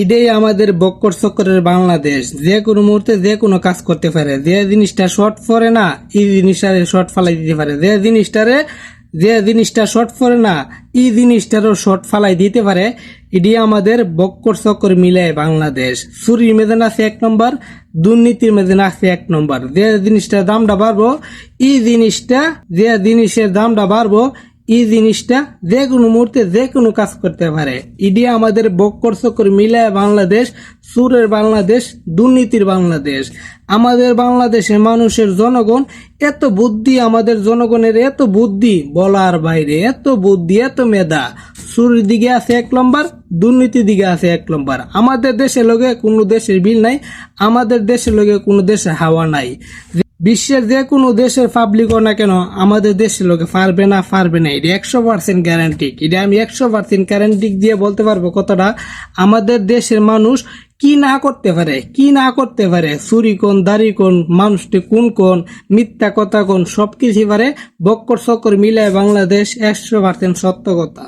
এটাই আমাদের বক্কর চক্করের বাংলাদেশ। যে কোনো মুহূর্তে যে কোনো কাজ করতে পারে। যে জিনিসটা শর্ট পড়ে না এই জিনিসটারে শর্ট ফালাই দিতে পারে। যে জিনিসটা শর্ট পড়ে না এই জিনিসটারও শর্ট ফালাই দিতে পারে। এটি আমাদের বক্কর চক্কর মিলে বাংলাদেশ। চুরির মেজান আছে 1 নম্বর, দুর্নীতির মেজান আছে 1 নম্বর। যে জিনিসটার দামটা বাড়বো যে জিনিসের দামটা বাড়বো এই জিনিসটা যে কোনো মুহূর্তে যে কোনো কাজ করতে পারে। ইডি আমাদের বক্কর চক্কর মিলায় বাংলাদেশ, সুরের বাংলাদেশ, দুর্নীতির বাংলাদেশ। আমাদের বাংলাদেশের মানুষের জনগণ এত বুদ্ধি, আমাদের জনগণের এত বুদ্ধি বলার বাইরে, এত বুদ্ধি, এত মেধা। সুরের দিকে আছে 1 নম্বর, দুর্নীতির দিকে আছে 1 নম্বর। আমাদের দেশের লগে কোনো দেশের বিল নাই, আমাদের দেশের লগে কোনো দেশের হাওয়া নাই। বিশ্বের যে কোনো দেশের পাবলিক না কেন আমাদের দেশের লোকে পারবে না, এটা 100% গ্যারান্টি। এটা আমি 100% গ্যারান্টি দিয়ে বলতে পারবো কতটা আমাদের দেশের মানুষ কি না করতে পারে চুরি কোন, দাড়ি কোন, মানুষটি কোন মিথ্যা কথা কোন, সবকিছু পারে। বক্কর চক্কর মিলায় বাংলাদেশ 100% সত্য কথা।